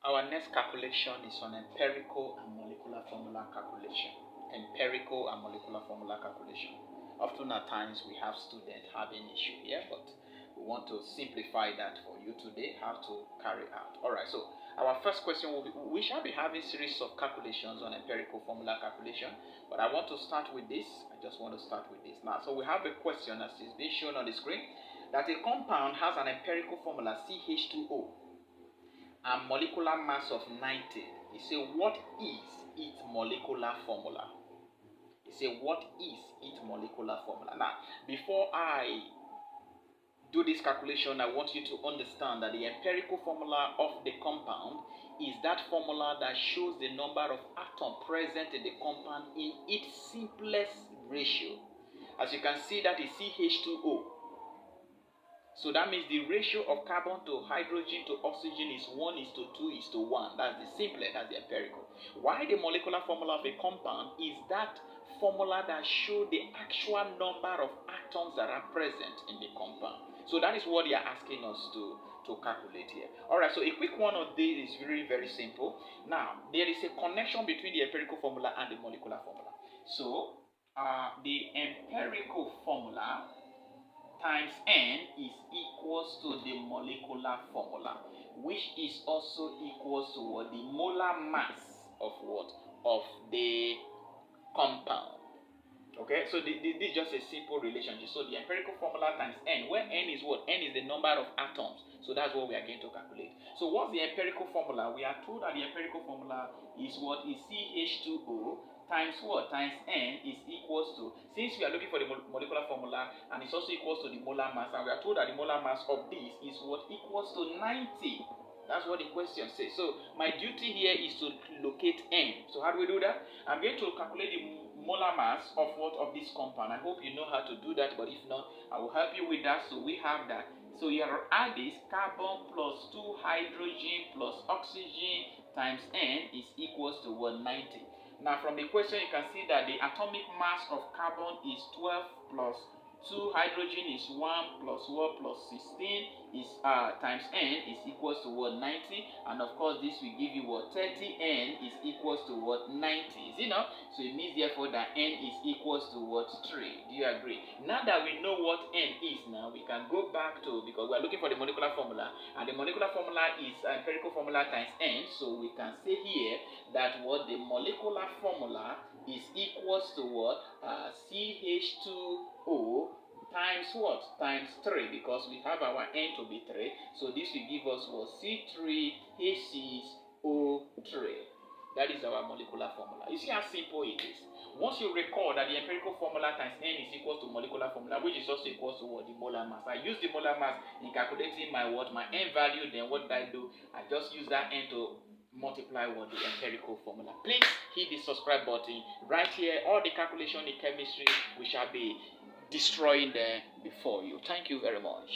Our next calculation is on empirical and molecular formula calculation. Empirical and molecular formula calculation. Often at times we have students having issue here, but we want to simplify that for you today, how to carry out. Alright, so our first question will be, we shall be having series of calculations on empirical formula calculation, but I want to start with this. I just want to start with this now. So we have a question as is being shown on the screen, that a compound has an empirical formula CH2O and molecular mass of 90. He said, what is its molecular formula? He said, what is its molecular formula? Now, before I do this calculation, I want you to understand that the empirical formula of the compound is that formula that shows the number of atoms present in the compound in its simplest ratio. As you can see, that is CH2O. So that means the ratio of carbon to hydrogen to oxygen is 1:2:1. That's the simplest, that's the empirical. Why the molecular formula of a compound is that formula that shows the actual number of atoms that are present in the compound. So that is what they are asking us to calculate here. Alright, so a quick one of these is very, very simple. Now, there is a connection between the empirical formula and the molecular formula. So, the empirical formula times N is equals to the molecular formula, which is also equals to what? The molar mass of what? Of the compound. Okay, so this is just a simple relationship. So the empirical formula times N, where N is what? N is the number of atoms. So that's what we are going to calculate. So what's the empirical formula? We are told that the empirical formula is what? Is CH2O times what? Times N is equals to, since we are looking for the molecular formula and it's also equals to the molar mass, and we are told that the molar mass of this is what? Equals to 90. That's what the question says. So my duty here is to locate N. So how do we do that? I'm going to calculate the molar mass of what? Of this compound. I hope you know how to do that, but if not, I will help you with that. So we have that. So you add this, carbon plus 2 hydrogen plus oxygen times N is equals to 190. Now from the question you can see that the atomic mass of carbon is 12 plus 2 hydrogen is 1 plus 1 plus 16 is times N is equals to what? 90, and of course this will give you what? 30N is equals to what? 90. Is it not? So it means therefore that N is equals to what? 3. Do you agree? Now that we know what N is, now we can go back to, because we are looking for the molecular formula, and the molecular formula is empirical formula times N. So we can say here that what? The molecular formula is equals to what? CH2O times what? Times 3, because we have our N to be 3. So this will give us what? C3H6O3. That is our molecular formula. You see how simple it is. Once you recall that the empirical formula times N is equals to molecular formula, which is also equals to what? The molar mass. I use the molar mass in calculating my what? My N value. Then what did I do? I just use that N to multiply what? The empirical formula. Please hit the subscribe button right here. All the calculation in chemistry we shall be destroying them before you. Thank you very much.